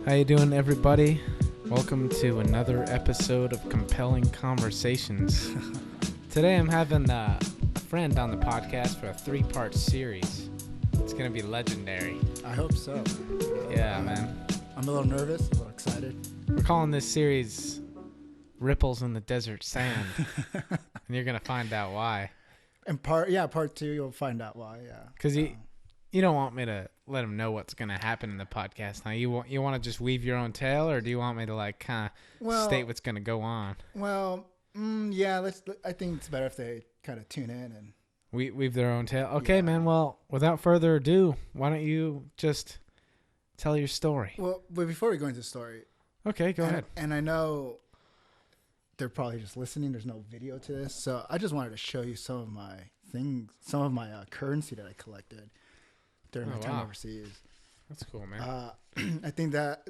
How you doing, everybody? Welcome to another episode of Compelling Conversations. Today I'm having a friend on the podcast for a 3-part series. It's going to be legendary. I hope so. Yeah, man. I'm a little nervous, a little excited. We're calling this series Ripples in the Desert Sand. And you're going to find out why. And part 2, you'll find out why, yeah. Because you don't want me to let them know what's going to happen in the podcast. Now, you want to just weave your own tale, or do you want me to kind of state what's going to go on? Well, yeah, I think it's better if they kind of tune in and weave their own tale. Okay, yeah. Man. Well, without further ado, why don't you just tell your story? Well, but before we go into the story. Okay, go ahead. And I know they're probably just listening. There's no video to this. So I just wanted to show you some of my things, some of my currency that I collected during my time overseas. That's cool, man. I think that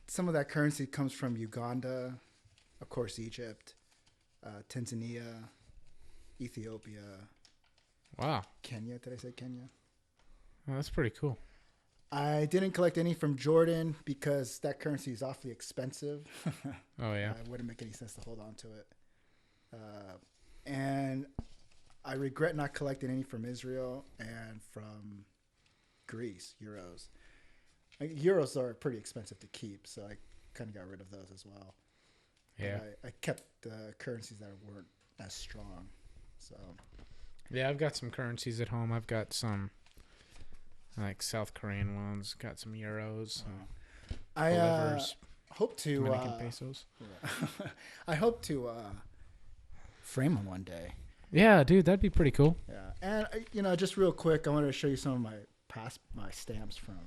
some of that currency comes from Uganda, of course, Egypt, Tanzania, Ethiopia. Wow. Kenya. Did I say Kenya? Oh, that's pretty cool. I didn't collect any from Jordan because that currency is awfully expensive. Oh, yeah. It wouldn't make any sense to hold on to it. And I regret not collecting any from Israel and from Greece, euros. Euros are pretty expensive to keep, so I kind of got rid of those as well. Yeah. I kept the currencies that weren't as strong. So. Yeah, I've got some currencies at home. I've got some like South Korean ones. Got some euros. I hope to Dominican pesos. I hope to frame them one day. Yeah, dude, that'd be pretty cool. Yeah, and just real quick, I wanted to show you some of my stamps from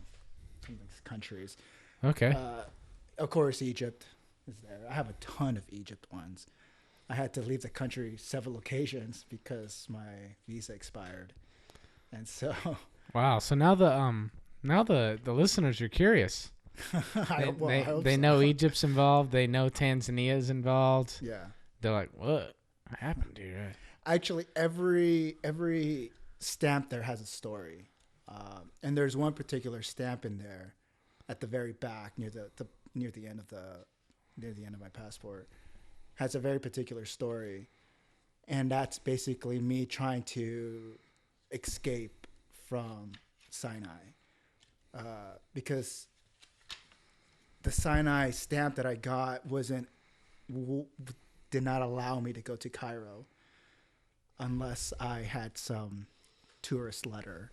some of these countries. Okay. Of course, Egypt is there. I have a ton of Egypt ones. I had to leave the country several occasions because my visa expired, and so. Wow. So now the listeners are curious. They know Egypt's involved. They know Tanzania's involved. Yeah. They're like, what happened here? Actually, every stamp there has a story, and there's one particular stamp in there, at the very back near the end of my passport, has a very particular story, and that's basically me trying to escape from Sinai, because the Sinai stamp that I got did not allow me to go to Cairo unless I had some tourist letter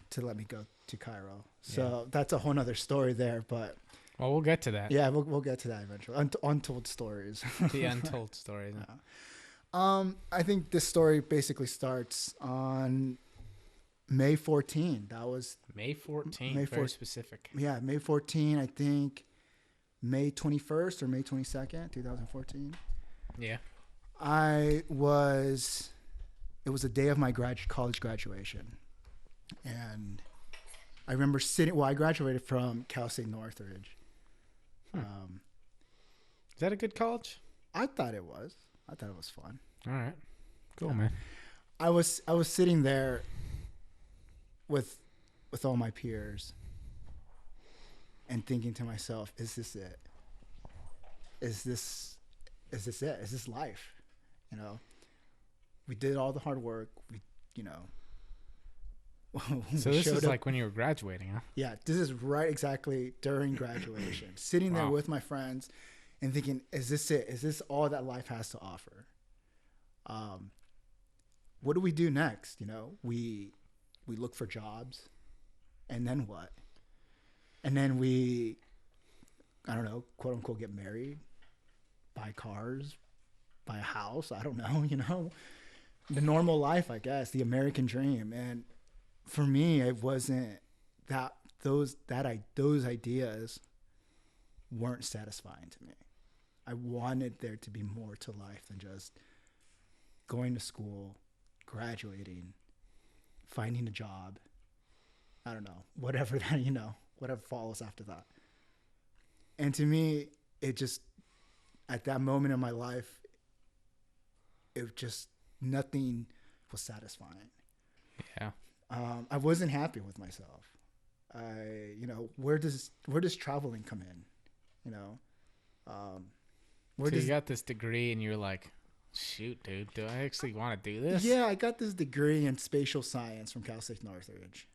to let me go to Cairo. So that's a whole nother story there, but. Well, we'll get to that. Yeah, we'll get to that eventually. Untold stories. The untold stories. Yeah. I think this story basically starts on May 14. That was May 14. Very specific. Yeah, May 14. I think May 21st or May 22nd, 2014. Yeah. It was the day of my college graduation, and I remember I graduated from Cal State Northridge. Is that a good college? I thought it was fun. All right. Cool, man. I was sitting there with all my peers and thinking to myself, is this it? Is this it? Is this life? We did all the hard work. So this is like when you were graduating, huh? Yeah, this is right exactly during graduation. Sitting there with my friends and thinking, is this it? Is this all that life has to offer? What do we do next? We look for jobs, and then what? And then we, I don't know, quote unquote, get married, buy cars, buy a house. I don't know, the normal life, I guess, the American dream. And for me, it wasn't that those ideas weren't satisfying to me. I wanted there to be more to life than just going to school, graduating, finding a job. I don't know, whatever that, whatever follows after that. And to me, it just, at that moment in my life, it just, nothing was satisfying. Yeah. I wasn't happy with myself. Where does traveling come in? You know, so you got this degree and you're like, shoot, dude, do I actually want to do this? Yeah, I got this degree in spatial science from Cal State Northridge,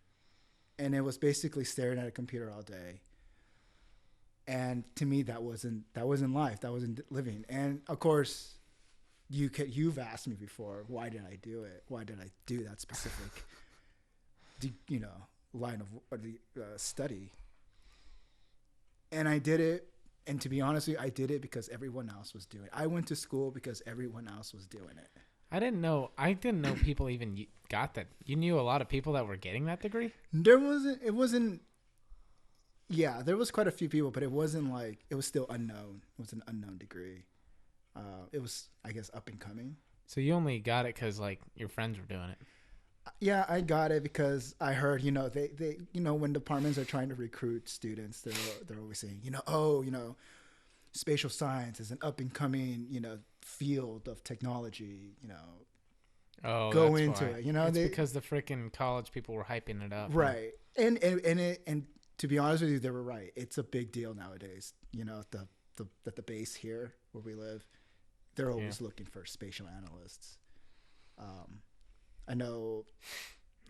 and it was basically staring at a computer all day. And to me, that wasn't life. That wasn't living. And of course, you've asked me before, why did I do it? Why did I do that specific, line of study? And I did it. And to be honest with you, I did it because everyone else was doing it. I went to school because everyone else was doing it. I didn't know people even got that. You knew a lot of people that were getting that degree? There wasn't. Yeah, there was quite a few people, but it wasn't like, it was still unknown. It was an unknown degree. It was, I guess, up and coming. So you only got it because like your friends were doing it. Yeah, I got it because I heard, they when departments are trying to recruit students, they're always saying, spatial science is an up and coming, field of technology, Oh, go that's into why. it. It's because the freaking college people were hyping it up. Right. And to be honest with you, they were right. It's a big deal nowadays. At the base here where we live, they're always looking for spatial analysts. I know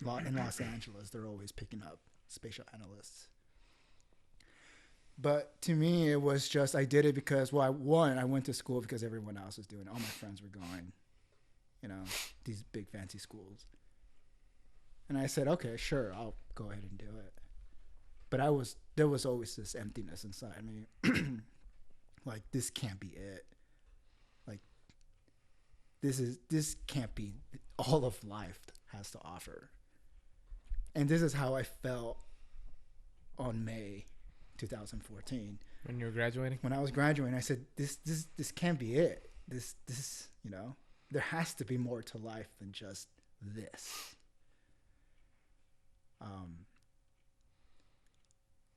in Los Angeles, they're always picking up spatial analysts. But to me, it was just, I did it because, I went to school because everyone else was doing it. All my friends were going, these big fancy schools. And I said, okay, sure, I'll go ahead and do it. But there was always this emptiness inside me. Like, this can't be it. Like, this can't be all of life has to offer. And this is how I felt on May 2014. When you were graduating? When I was graduating, I said, this can't be it. This, there has to be more to life than just this.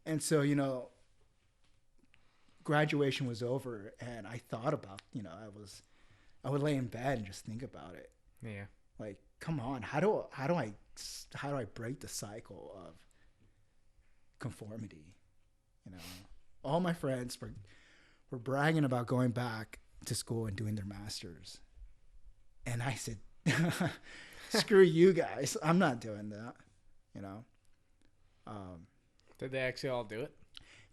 And so, graduation was over, and I thought about, I would lay in bed and just think about it. Yeah. Like, come on, how do I break the cycle of conformity? All my friends were bragging about going back to school and doing their masters, and I said, "Screw you guys, I'm not doing that." Did they actually all do it?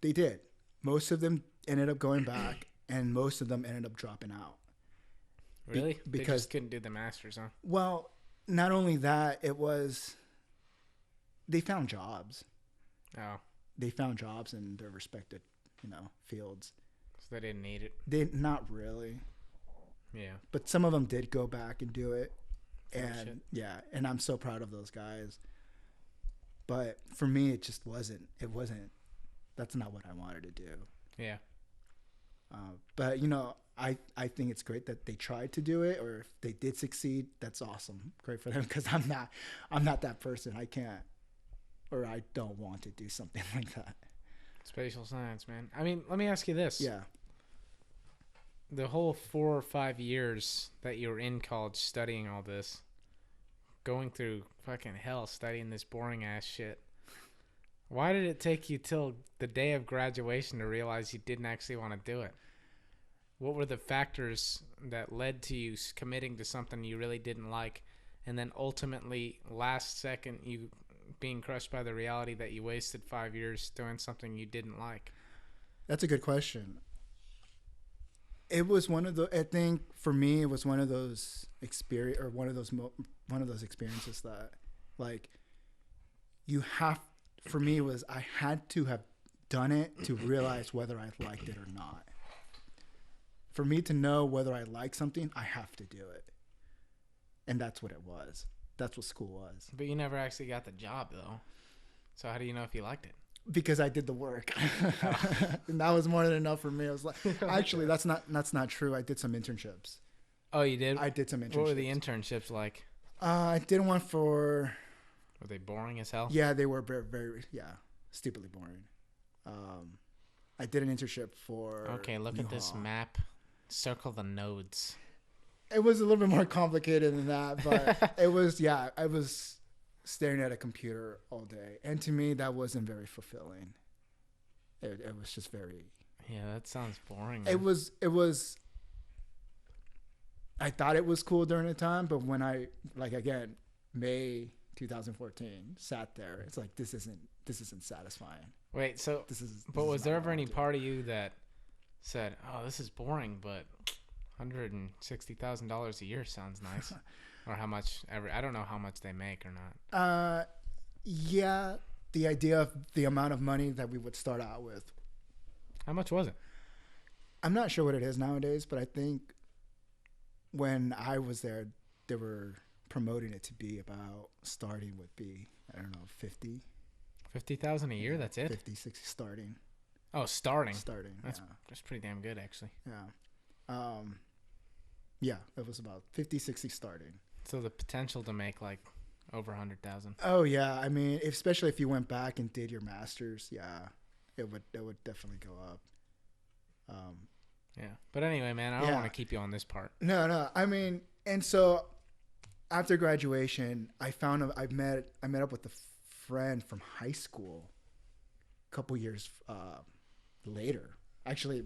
They did. Most of them ended up going back, and most of them ended up dropping out. Really? Because they just couldn't do the masters, huh? Well, not only that, they found jobs. Oh. They found jobs in their respected, fields. So they didn't need it? Not really. Yeah. But some of them did go back and do it. And yeah, and I'm so proud of those guys. But for me, it wasn't, that's not what I wanted to do. Yeah. But, I think it's great that they tried to do it, or if they did succeed, that's awesome. Great for them, because I'm not that person. I can't, or I don't want to do something like that. Spatial science, man. I mean, let me ask you this. Yeah. The whole 4 or 5 years that you were in college studying all this, going through fucking hell studying this boring ass shit, why did it take you till the day of graduation to realize you didn't actually want to do it? What were the factors that led to you committing to something you really didn't like, and then ultimately last second you being crushed by the reality that you wasted 5 years doing something you didn't like? That's a good question. It was one of the, I think for me, it was one of those one of those experiences that, like, for me, it was, I had to have done it to realize whether I liked it or not. For me to know whether I like something, I have to do it. And that's what it was. That's what school was. But you never actually got the job, though. So how do you know if you liked it? Because I did the work. And that was more than enough for me. I was like, actually, that's not true. I did some internships. Oh, you did? I did some internships. What were the internships like? I did one for... Were they boring as hell? Yeah, they were very, very, stupidly boring. I did an internship for... Okay, look at this map. Circle the nodes. It was a little bit more complicated than that, but it was, staring at a computer all day. And to me, that wasn't very fulfilling. It was just very. Yeah, that sounds boring. It was. I thought it was cool during the time, but when I again May 2014 sat there, it's like this isn't satisfying. Wait, so but was there ever any part of you that said, "Oh, this is boring," but $160,000 a year sounds nice, or how much? I don't know how much they make or not. Yeah, the idea of the amount of money that we would start out with. How much was it? I'm not sure what it is nowadays, but I think when I was there, they were promoting it to be about starting would be, I don't know, 50,000 a year. That's it. 50, 60 starting. Oh, starting. That's pretty damn good, actually. Yeah. Yeah, it was about 50, 60 starting. So the potential to make like over 100,000. Oh yeah, I mean, especially if you went back and did your masters, yeah, it would definitely go up. Yeah, but anyway, man, I don't want to keep you on this part. No, I mean, and so after graduation, I met up with a friend from high school. A couple years later, actually,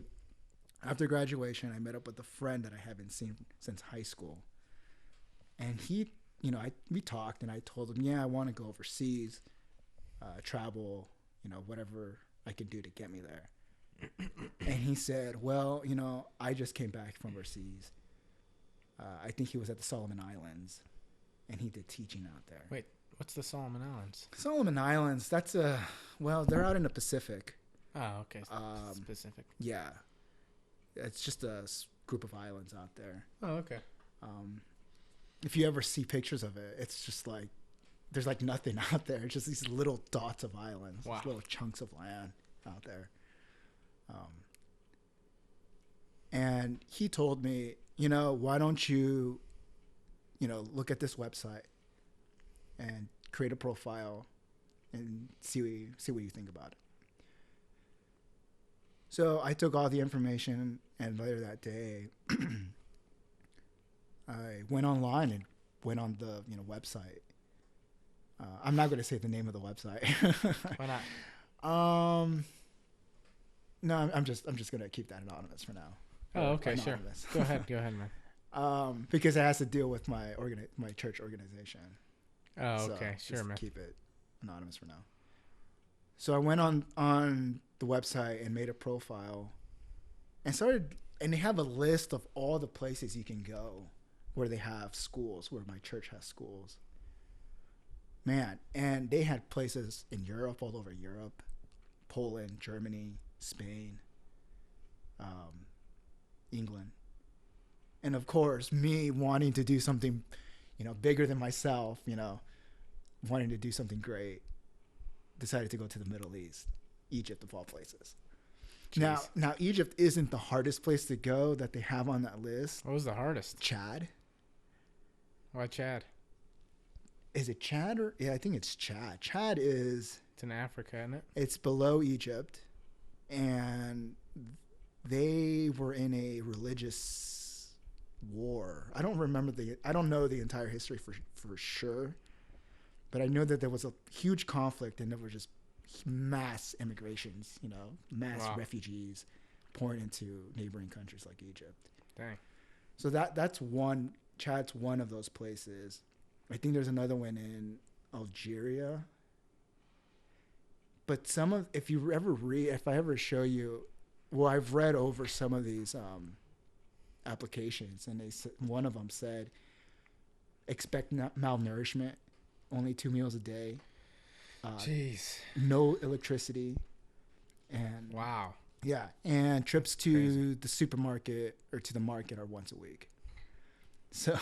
after graduation, I met up with a friend that I haven't seen since high school, and he, we talked, and I told him, yeah, I want to go overseas, travel, whatever I could do to get me there. And he said, well, I just came back from overseas. I think he was at the Solomon Islands, and he did teaching out there. Wait, what's the Solomon Islands? Solomon Islands, they're out in the Pacific. Oh, okay. Specific. Yeah. It's just a group of islands out there. Oh, okay. If you ever see pictures of it, it's just like, there's like nothing out there. It's just these little dots of islands, wow. Little chunks of land out there. And he told me, why don't you, look at this website and create a profile and see what you think about it. So I took all the information, and later that day, I went online and went on the website. I'm not going to say the name of the website. Why not? No, I'm just going to keep that anonymous for now. Oh, okay, anonymous. Sure. Go ahead, man. Because it has to deal with my church organization. Oh, okay, so sure, man. Keep it anonymous for now. So I went on the website and made a profile, and they have a list of all the places you can go where they have schools, where my church has schools. Man, and they had places in Europe, all over Europe, Poland, Germany, Spain, England. And of course, me wanting to do something, bigger than myself, wanting to do something great, decided to go to the Middle East, Egypt of all places. Jeez. Now Egypt isn't the hardest place to go that they have on that list. What was the hardest? Chad. Why Chad? Is it Chad or I think it's Chad. Chad is. It's in Africa, isn't it? It's below Egypt, and they were in a religious war. I don't know the entire history for sure, but I know that there was a huge conflict, and there were just mass immigrations, mass refugees pouring into neighboring countries like Egypt. Dang. So that's one. Chad's one of those places. I think there's another one in Algeria. But if I ever show you, well, I've read over some of these applications, and one of them said, expect malnourishment, only 2 meals a day. Jeez. No electricity. And wow. Yeah. And trips to the supermarket or to the market are once a week. So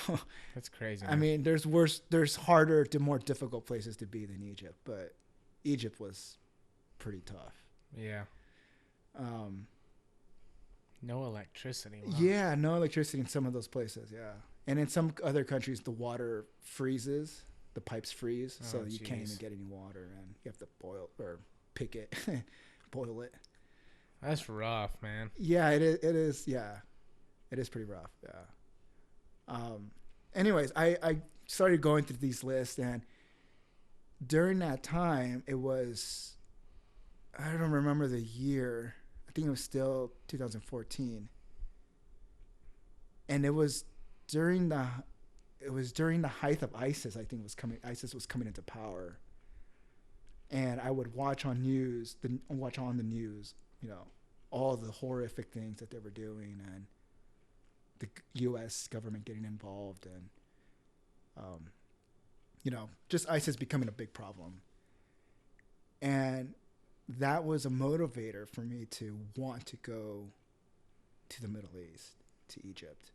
that's crazy. I mean, there's harder to more difficult places to be than Egypt, but Egypt was pretty tough. Yeah. No electricity. Wow. Yeah, no electricity in some of those places. Yeah, and in some other countries, the water freezes, the pipes freeze, so you can't even get any water, and you have to boil or pick it, boil it. That's rough, man. Yeah, it is. Yeah, it is pretty rough. Yeah. Anyways, I started going through these lists, and during that time, it was, I don't remember the year. I think it was still 2014. And during the it was during the height of ISIS. I think ISIS was coming into power. And I would watch on the news, all the horrific things that they were doing, and the U.S. government getting involved, and just ISIS becoming a big problem. And that was a motivator for me to want to go to the Middle East, to Egypt.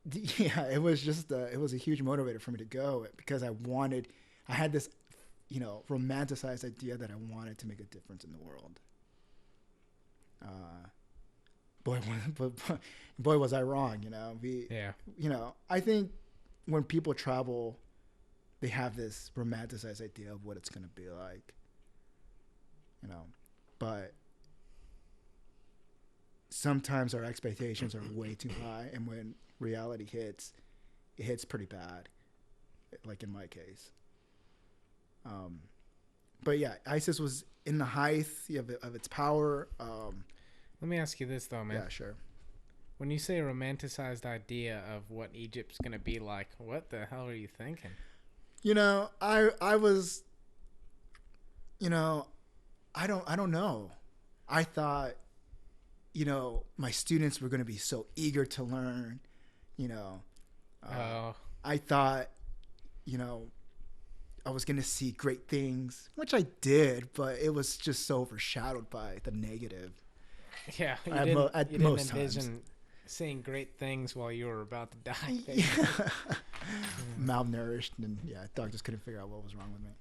It was it was a huge motivator for me to go, because I had this, romanticized idea that I wanted to make a difference in the world. Boy, was I wrong. I think when people travel, they have this romanticized idea of what it's going to be like, but sometimes our expectations are way too high, and when reality hits, it hits pretty bad, like in my case. But yeah, ISIS was in the height of its power. Let me ask you this though, man. Yeah, sure. When you say a romanticized idea of what Egypt's gonna be like, what the hell are you thinking? I was, I don't know. I thought, my students were going to be so eager to learn, I thought, I was going to see great things, which I did, but it was just so overshadowed by the negative. Yeah, you didn't envision seeing great things while you were about to die. Yeah. Malnourished, and doctors couldn't figure out what was wrong with me.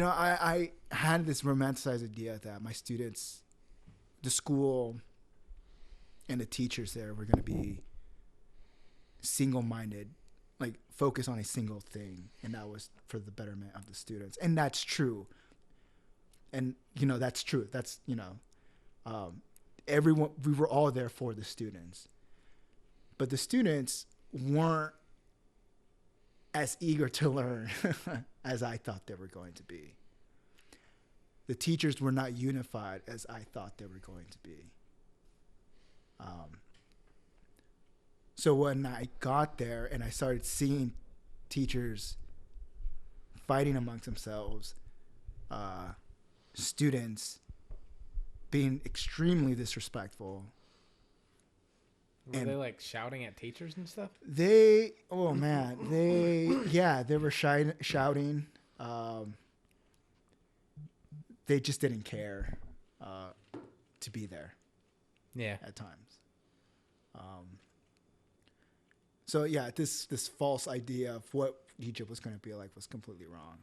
I had this romanticized idea that my students, the school, and the teachers there were going to be single-minded, like focus on a single thing, and that was for the betterment of the students. And that's true. And that's true. That's everyone, we were all there for the students, but the students weren't as eager to learn as I thought they were going to be. The teachers were not unified as I thought they were going to be. So when I got there and I started seeing teachers fighting amongst themselves, students being extremely disrespectful. Were they like shouting at teachers and stuff? They were shouting. They just didn't care to be there. Yeah. At times. So this false idea of what Egypt was going to be like was completely wrong.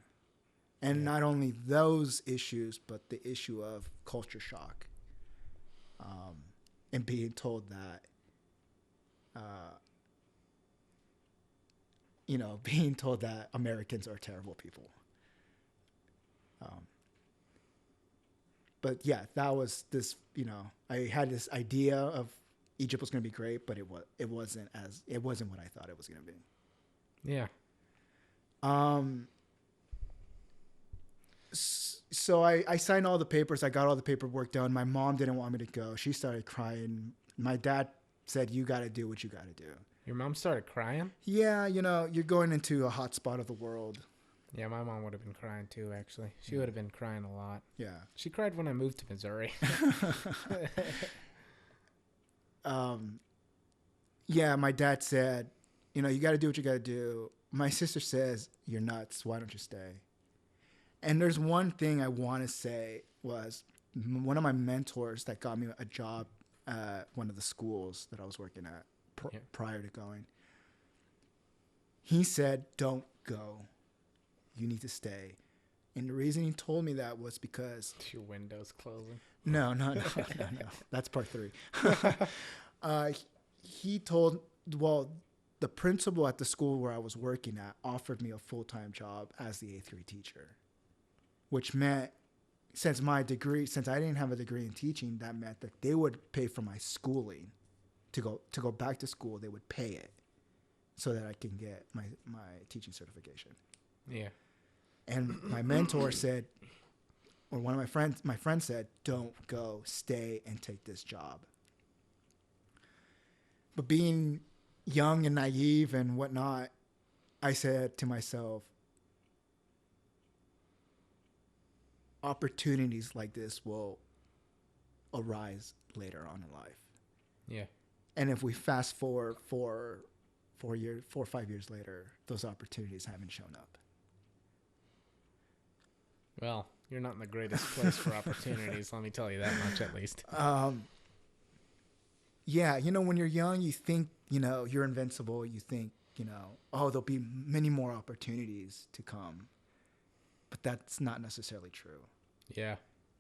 And not only those issues, but the issue of culture shock, and being told that, being told that Americans are terrible people. But that was this. I had this idea of Egypt was going to be great, but it wasn't what I thought it was going to be. Yeah. So I signed all the papers. I got all the paperwork done. My mom didn't want me to go. She started crying. My dad said, "You got to do what you got to do." Your mom started crying? Yeah, you're going into a hot spot of the world. Yeah, my mom would have been crying too, actually. She would have been crying a lot. Yeah. She cried when I moved to Missouri. My dad said, you got to do what you got to do. My sister says, "You're nuts. Why don't you stay?" And there's one thing I want to say was one of my mentors that got me a job at one of the schools that I was working at prior to going. He said, "Don't go. You need to stay." And the reason he told me that was because... Your window's closing. No. That's part 3. He told... Well, the principal at the school where I was working at offered me a full-time job as the 8th grade teacher. Which meant, since I didn't have a degree in teaching, that meant that they would pay for my schooling. To go back to school, they would pay it. so that I can get my teaching certification. Yeah. And my mentor said, or one of my friend said, don't go, stay and take this job. But being young and naive and whatnot, I said to myself, opportunities like this will arise later on in life. Yeah. And if we fast forward 4 or 5 years later, those opportunities haven't shown up. Well, you're not in the greatest place for opportunities. Let me tell you that much, at least. Yeah, when you're young, you think, you're invincible. You think, oh, there'll be many more opportunities to come. But that's not necessarily true. Yeah.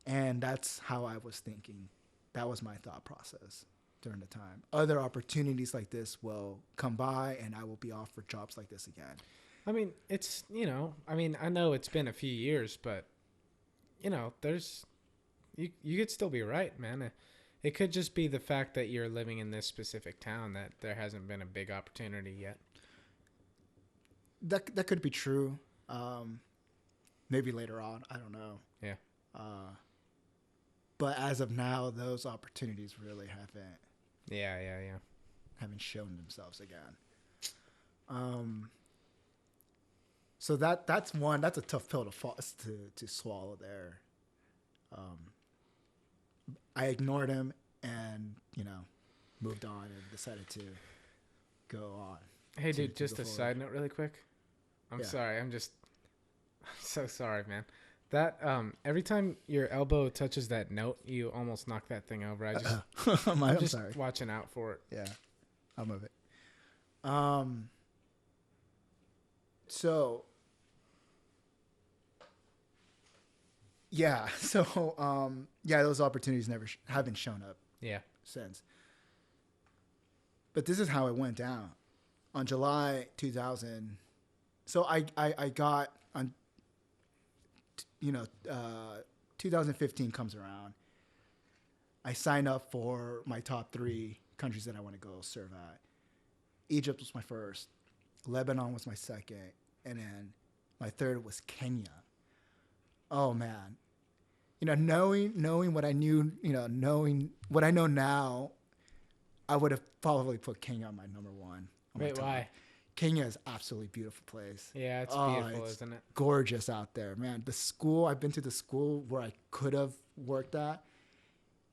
And that's how I was thinking. That was my thought process during the time. Other opportunities like this will come by and I will be offered jobs like this again. I mean, it's, I know it's been a few years, but, there's, you could still be right, man. It could just be the fact that you're living in this specific town that there hasn't been a big opportunity yet. That could be true. Maybe later on. I don't know. Yeah. But as of now, those opportunities really haven't. Yeah. Haven't shown themselves again. So that's a tough pill to swallow there. I ignored him and, moved on and decided to go on. Hey, dude, just a side note really quick. I'm Yeah. sorry. I'm so sorry, man. That, every time your elbow touches that note, you almost knock that thing over. I'm just sorry. watching out for it. Yeah, I'll move it. So, yeah. Those opportunities haven't shown up. Yeah. Since. But this is how it went down. On July 2000, so I got on, 2015 comes around. I signed up for my top 3 countries that I want to go serve at. Egypt was my first. Lebanon was my second. And then my third was Kenya. Oh, man. Knowing what I knew, knowing what I know now, I would have probably put Kenya on my number 1. Wait, why? Kenya is an absolutely beautiful place. Yeah, it's beautiful, isn't it? Gorgeous out there, man. I've been to the school where I could have worked at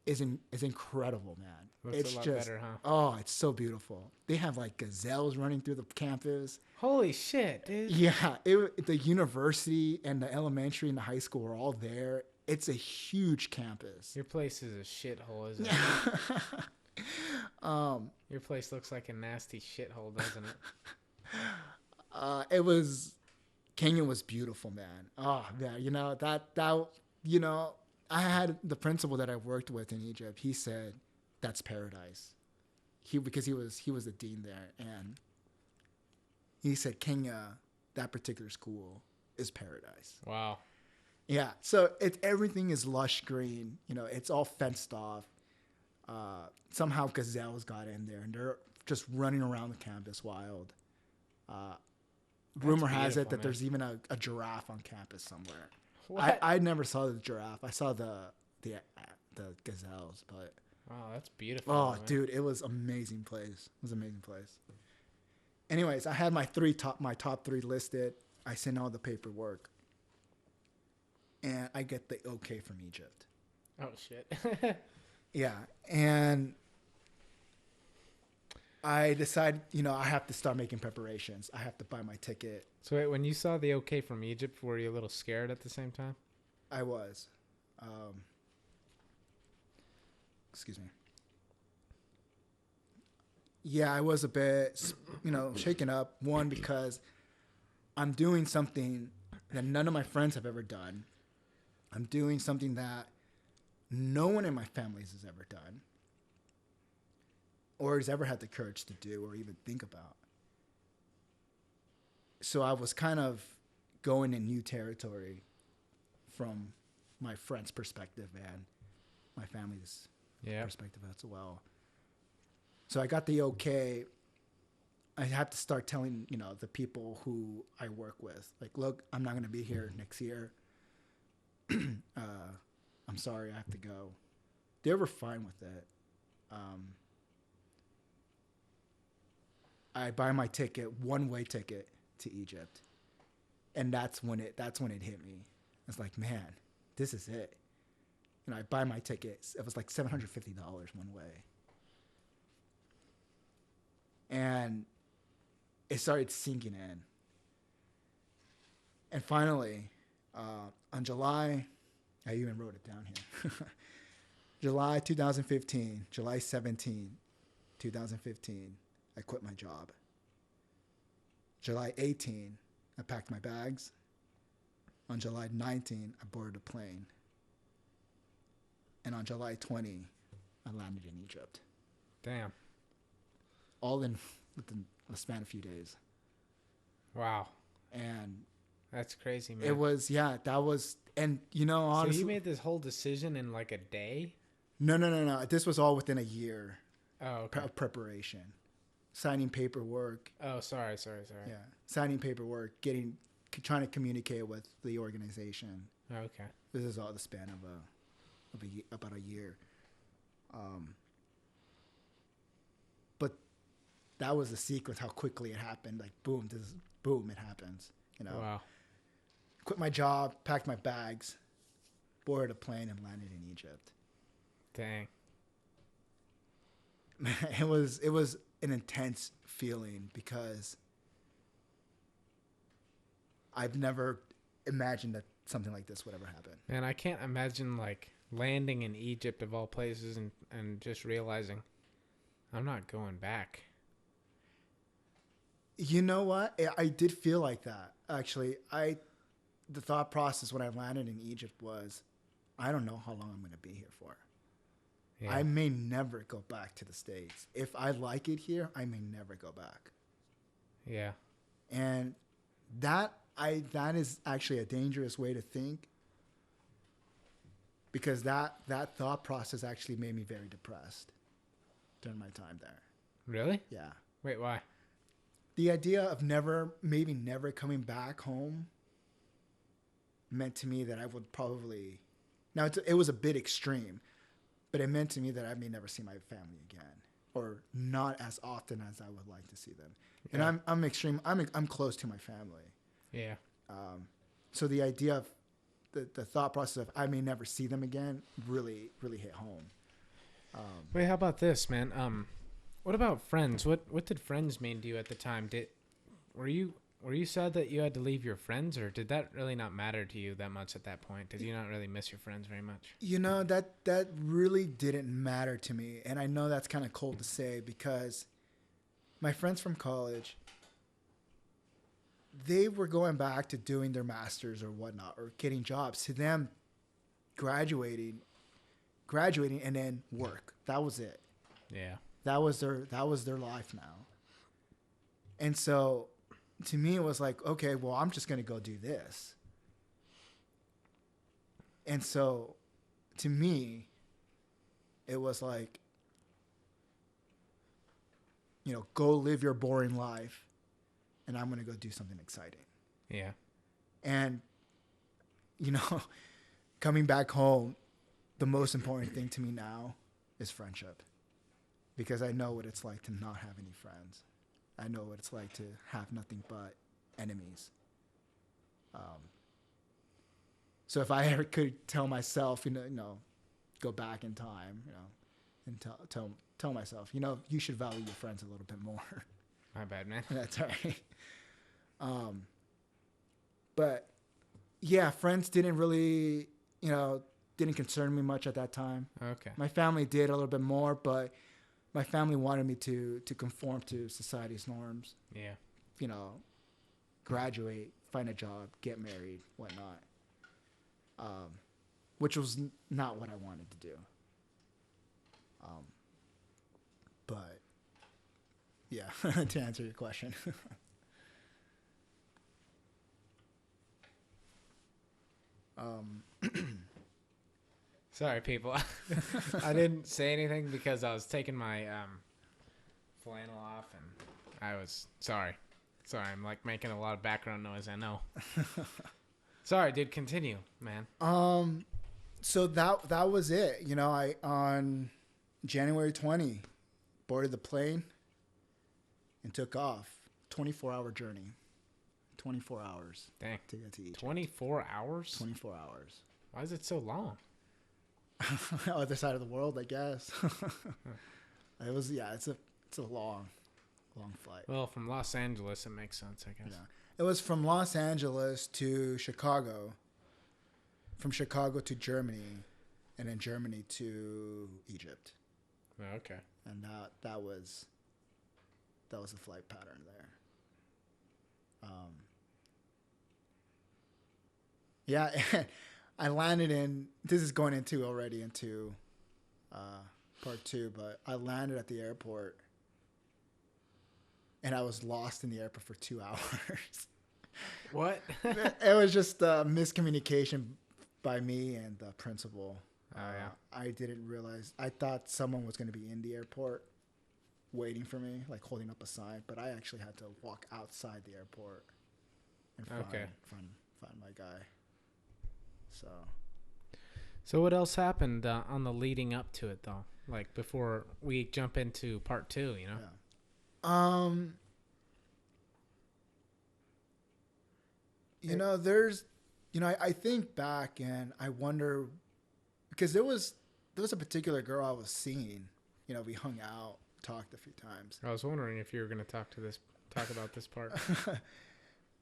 is incredible, man. Looks a lot better, huh? Oh, it's so beautiful. They have like gazelles running through the campus. Holy shit, dude. Yeah, the university and the elementary and the high school are all there. It's a huge campus. Your place is a shithole, isn't it? Your place looks like a nasty shithole, doesn't it? Kenya was beautiful, man. Oh, yeah, I had the principal that I worked with in Egypt. He said, that's paradise. Because he was the dean there. And he said, Kenya, that particular school is paradise. Wow. Yeah. So everything is lush green. It's all fenced off. Somehow gazelles got in there and they're just running around the campus wild. Rumor has it that there's even a giraffe on campus somewhere. What? I never saw the giraffe. I saw the gazelles, but wow, that's beautiful. Oh, man. Dude, it was amazing place. It was an amazing place. Anyways, I had my top 3 listed. I sent all the paperwork, and I get the okay from Egypt. Oh shit. Yeah, and I decided, I have to start making preparations. I have to buy my ticket. So wait, when you saw the okay from Egypt, were you a little scared at the same time? I was. Excuse me. Yeah, I was a bit, shaken up. One, because I'm doing something that none of my friends have ever done. I'm doing something that no one in my family has ever done or has ever had the courage to do or even think about. So I was kind of going in new territory from my friend's perspective and my family's perspective as well. So I got the okay I have to start telling, the people who I work with, like, look, I'm not going to be here next year. I'm sorry, I have to go. They were fine with it. I buy my ticket, one-way ticket to Egypt, and that's when it hit me. It's like, man, this is it. I buy my tickets. It was like $750 one way, and it started sinking in. And finally, on July, I even wrote it down here. July 2015, July 17, 2015, I quit my job. July 18, I packed my bags. On July 19, I boarded a plane. And on July 20, I landed in Egypt. Damn. All in within a span of a few days. Wow. And that's crazy, man. it was, that was, and honestly. So you made this whole decision in like a day? No. This was all within a year. Oh, okay. Of preparation. Signing paperwork. Oh, sorry. Yeah. Signing paperwork, trying to communicate with the organization. Oh, okay. This is all the span of about a year. But that was the secret, how quickly it happened. Like, boom, it happens. Wow. Quit my job, packed my bags, boarded a plane, and landed in Egypt. Dang. It was an intense feeling because I've never imagined that something like this would ever happen. Man, I can't imagine like landing in Egypt of all places and just realizing I'm not going back. You know what? I did feel like that. Actually, the thought process when I landed in Egypt was, I don't know how long I'm going to be here for. Yeah. I may never go back to the States. If I like it here, I may never go back. Yeah. And that is actually a dangerous way to think, because that thought process actually made me very depressed during my time there. Really? Yeah. Wait, why? The idea of maybe never coming back home meant to me that I would probably, now it was a bit extreme, but it meant to me that I may never see my family again, or not as often as I would like to see them. Yeah. And I'm close to my family. Yeah. So the idea of the thought process of I may never see them again really, really hit home. Wait, how about this, man? What about friends? What did friends mean to you at the time? Were you sad that you had to leave your friends, or did that really not matter to you that much at that point? Did you not really miss your friends very much? That really didn't matter to me, and I know that's kind of cold to say because my friends from college, they were going back to doing their masters or whatnot, or getting jobs. To them, graduating, and then work. That was it. Yeah. That was their life now. And so, to me, it was like, okay, well, I'm just going to go do this. And so, to me, it was like, go live your boring life, and I'm going to go do something exciting. Yeah. And, coming back home, the most important thing to me now is friendship. Because I know what it's like to not have any friends. I know what it's like to have nothing but enemies. So if I ever could tell myself, go back in time, and tell myself, you should value your friends a little bit more. My bad, man. That's all right. But yeah, friends didn't really, didn't concern me much at that time. Okay. My family did a little bit more, but my family wanted me to conform to society's norms. Yeah. Graduate, find a job, get married, whatnot. Which was not what I wanted to do. But yeah, to answer your question. Sorry, people. I didn't say anything because I was taking my flannel off and I was sorry. Sorry, I'm like making a lot of background noise. I know. Sorry, dude. Continue, man. So that was it. You know, I on January 20 boarded the plane and took off. 24-hour journey. 24 hours. Dang. To get to Egypt. 24 hours? 24 hours. Why is it so long? Other side of the world, I guess. It was, yeah, it's a long flight. Well, from Los Angeles, it makes sense, I guess. Yeah. It was from Los Angeles to Chicago, from Chicago to Germany, and then Germany to Egypt. Oh, okay. And that was the flight pattern there. Yeah, I landed in. This is going into part 2, but I landed at the airport, and I was lost in the airport for 2 hours. What? It was just miscommunication by me and the principal. Oh, yeah. I didn't realize. I thought someone was going to be in the airport waiting for me, like holding up a sign, but I actually had to walk outside the airport and find my guy. So what else happened on the leading up to it, though? Like before we jump into part 2, you know? Yeah. You know, there's, you know, I think back and I wonder, because there was a particular girl I was seeing. You know, we hung out, talked a few times. I was wondering if you were going to talk about this part.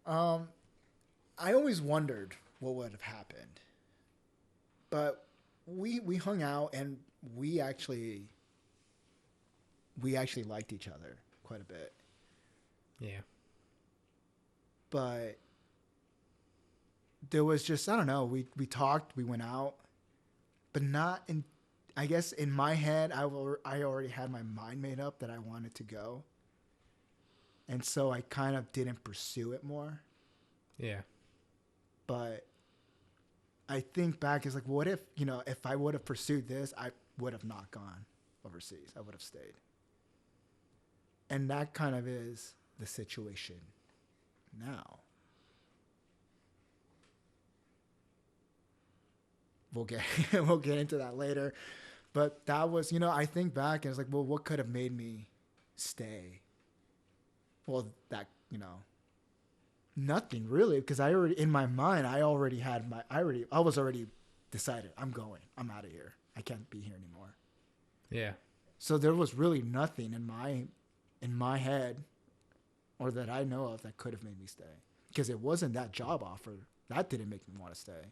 I always wondered what would have happened, but we hung out and we actually liked each other quite a bit. Yeah. But there was just, I don't know, we talked, we went out, but not in, I guess in my head, I already had my mind made up that I wanted to go. And so I kind of didn't pursue it more. Yeah. But I think back, it's like, what if, you know, if I would have pursued this, I would have not gone overseas. I would have stayed. And that kind of is the situation now. We'll get into that later. But that was, you know, I think back and it's like, well, what could have made me stay? Well, that, you know, nothing really, because I already, in my mind, I was already decided, I'm going. I'm out of here. I can't be here anymore. Yeah. So there was really nothing in my head or that I know of that could have made me stay. Because it wasn't that job offer. That didn't make me want to stay.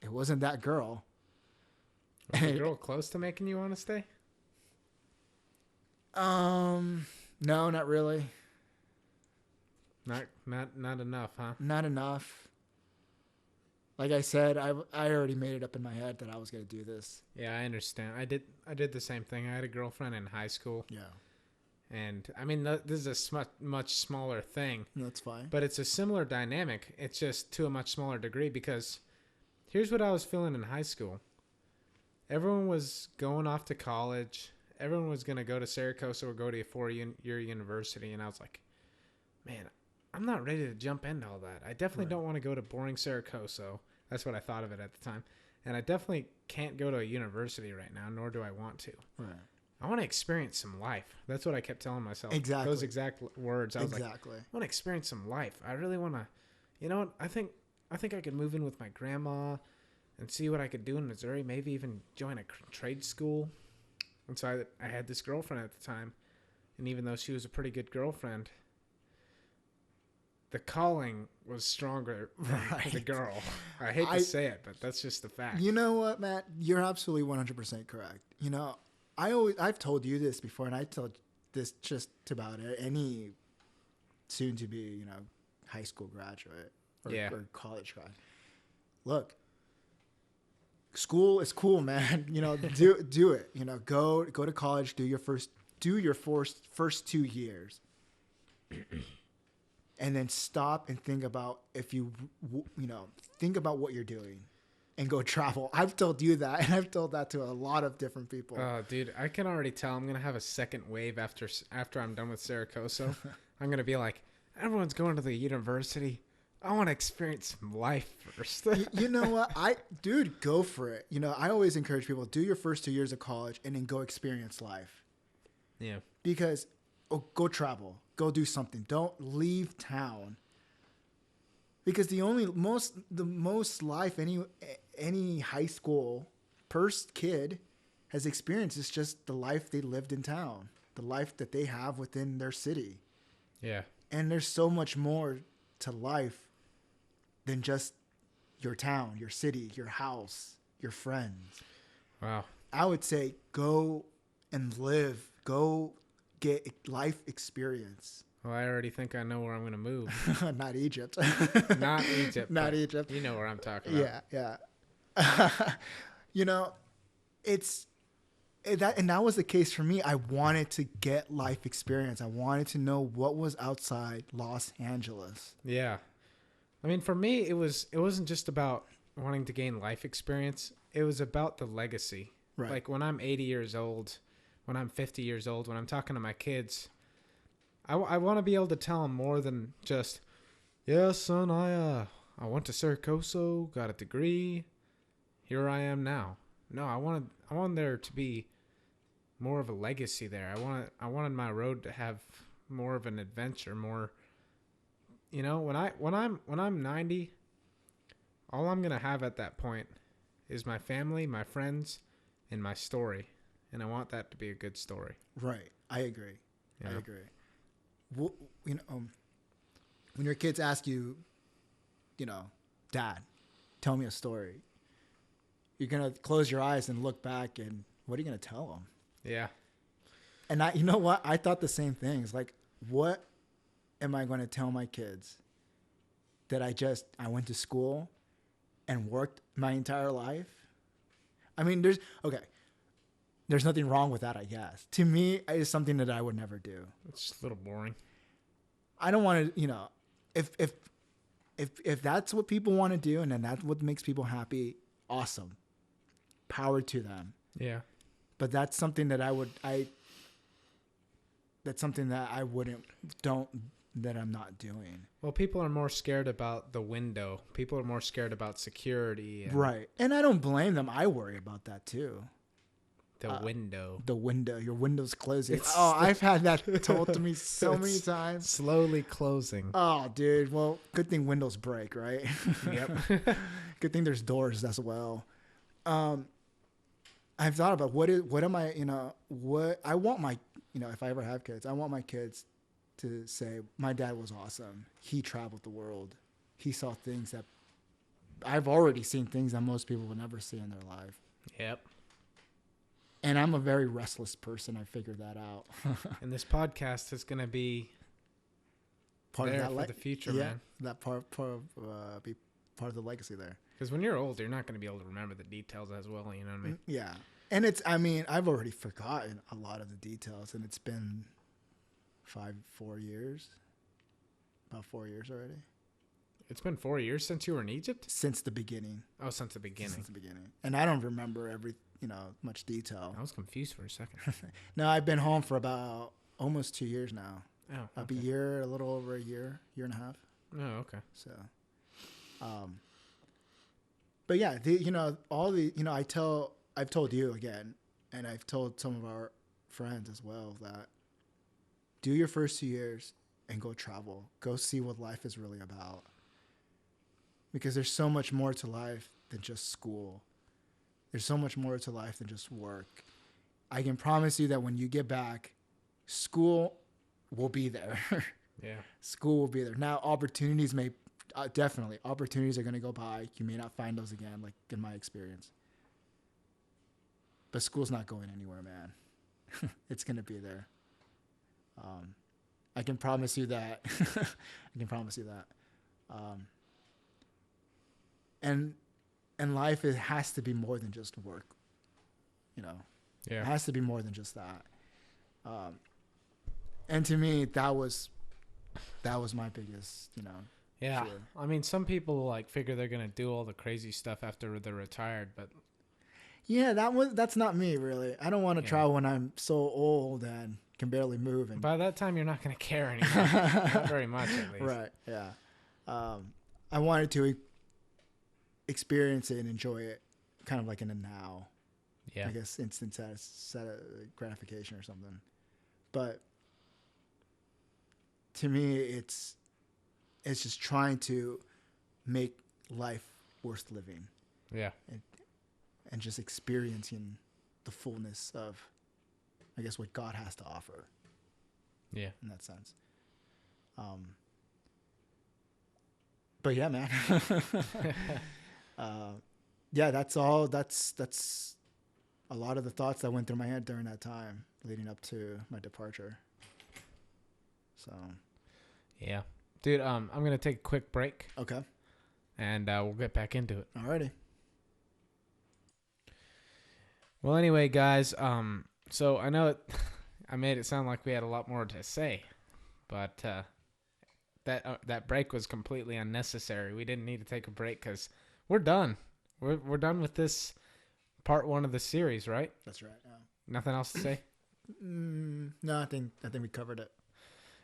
It wasn't that girl. Was the girl close to making you want to stay? No, not really. Not enough, huh? Not enough. Like I said, I already made it up in my head that I was going to do this. Yeah, I understand. I did the same thing. I had a girlfriend in high school. Yeah. And I mean, this is a much smaller thing. That's fine. But it's a similar dynamic. It's just to a much smaller degree, because here's what I was feeling in high school. Everyone was going off to college. Everyone was going to go to Syracuse or go to a 4-year university. And I was like, man, I'm not ready to jump into all that. I definitely don't want to go to boring Syracuse. That's what I thought of it at the time. And I definitely can't go to a university right now, nor do I want to. Right. I want to experience some life. That's what I kept telling myself. Exactly. Those exact words. I was like, I want to experience some life. I really want to, you know what? I think I could move in with my grandma and see what I could do in Missouri. Maybe even join a trade school. And so I had this girlfriend at the time. And even though she was a pretty good girlfriend, the calling was stronger than the girl. I hate to say it, but that's just the fact. You know what, Matt? You're absolutely 100% correct. You know, I've told you this before, and I told this just about any soon-to-be, you know, high school graduate or college grad. Look, school is cool, man. You know, do it. You know, go to college. Do your first 2 years. And then stop and think about think about what you're doing. and go travel. I've told you that, and I've told that to a lot of different people. Oh, dude, I can already tell I'm gonna have a second wave after I'm done with Saracoso. I'm gonna be like, everyone's going to the university. I want to experience some life first. You know what? Dude, go for it. You know, I always encourage people, do your first 2 years of college and then go experience life. Yeah. Because go travel, go do something. Don't leave town. Because the most life any high school kid has experienced is just the life they lived in town, the life that they have within their city. Yeah. And there's so much more to life than just your town, your city, your house, your friends. Wow. I would say go and live. Go get life experience. Well, I already think I know where I'm going to move. Not Egypt. Not Egypt. Not Egypt. You know where I'm talking about. Yeah. You know, that was the case for me. I wanted to get life experience. I wanted to know what was outside Los Angeles. Yeah. I mean, for me, it wasn't just about wanting to gain life experience. It was about the legacy. Right. Like when I'm 80 years old, when I'm 50 years old, when I'm talking to my kids, I want to be able to tell them more than just, yeah, son, I went to Saracoso, got a degree, here I am now. No, I want there to be more of a legacy there. I wanted my road to have more of an adventure, more. You know, when I'm 90, all I'm gonna have at that point is my family, my friends, and my story, and I want that to be a good story. Right, I agree. Yeah. I agree. Well, you know, when your kids ask you, you know, Dad, tell me a story, you're gonna close your eyes and look back, and what are you gonna tell them? Yeah. And you know what? I thought the same thing. It's like, what am I going to tell my kids that I went to school and worked my entire life? I mean, there's nothing wrong with that, I guess. To me, it's something that I would never do. It's just a little boring. I don't want to, you know, if that's what people want to do and then that's what makes people happy, awesome. Power to them. Yeah. But that's something that that I'm not doing. Well, people are more scared about the window. People are more scared about security. Right. And I don't blame them. I worry about that too. The window. The window. Your window's closing. I've had that told to me so many times. Slowly closing. Oh, dude. Well, good thing windows break, right? Yep. Good thing there's doors as well. I've thought about what am I, you know, what I want my, you know, if I ever have kids, I want my kids to say, my dad was awesome. He traveled the world. He saw things that I've already seen, things that most people would never see in their life. Yep. And I'm a very restless person. I figured that out. And this podcast is going to be part there of that for the future, yeah, man. That be part of the legacy there. Because when you're old, you're not going to be able to remember the details as well. You know what I mean? Yeah. And I've already forgotten a lot of the details, and it's been 4 years. About 4 years already. It's been 4 years since you were in Egypt? Since the beginning. Oh, since the beginning. Since the beginning. And I don't remember much detail. I was confused for a second. No, I've been home for about almost 2 years now. Oh, okay. A little over a year and a half. Oh, okay. So, but yeah, I've told you again, and I've told some of our friends as well that do your first 2 years and go travel. Go see what life is really about. Because there's so much more to life than just school. There's so much more to life than just work. I can promise you that when you get back, school will be there. Yeah. School will be there. Now, opportunities opportunities are going to go by. You may not find those again, like in my experience. But school's not going anywhere, man. It's going to be there. I can promise you that. I can promise you that. And life, it has to be more than just work. You know? Yeah. It has to be more than just that. And to me, that was my biggest, Yeah. Sure. I mean, some people like figure they're gonna do all the crazy stuff after they're retired, but Yeah, that's not me really. I don't want to Yeah. travel when I'm so old and can barely move. And by that time you're not gonna care anymore. Not very much, at least. right, yeah. I wanted to experience it and enjoy it, kind of like in the now. Yeah. I guess instant gratification or something. But to me, it's just trying to make life worth living Yeah. and just experiencing the fullness of, I guess, what God has to offer. Yeah. In that sense. But yeah, man. Yeah, that's all. That's a lot of the thoughts that went through my head during that time leading up to my departure. So. Yeah. Dude, I'm gonna take a quick break. Okay. And we'll get back into it. Alrighty. Well, anyway, guys, so I know I made it sound like we had a lot more to say, but that break was completely unnecessary. We didn't need to take a break because we're done. We're done with this part 1 of the series, right? That's right. Yeah. Nothing else to say? No, I think we covered it.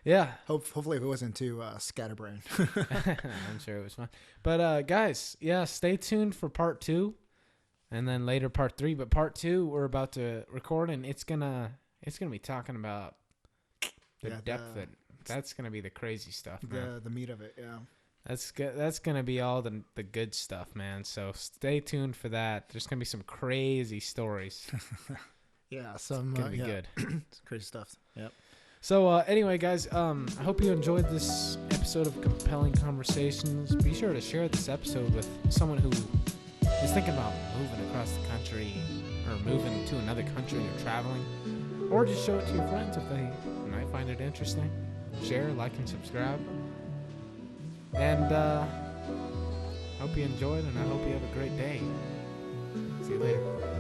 Yeah. Hopefully it wasn't too scatterbrained. I'm sure it was fun. But guys, yeah, stay tuned for part 2, and then later part 3. But part 2 we're about to record, and it's gonna be talking about the depth. That's gonna be the crazy stuff, man. The meat of it, yeah. That's gonna be all the good stuff, man. So stay tuned for that. There's gonna be some crazy stories. Yeah, it's gonna be good. It's crazy stuff. Yep. So anyway, guys, I hope you enjoyed this episode of Compelling Conversations. Be sure to share this episode with someone who is thinking about moving across the country, or moving to another country, or traveling, or just show it to your friends if they might find it interesting. Share, like, and subscribe. And hope you enjoyed, and I hope you have a great day. See you later.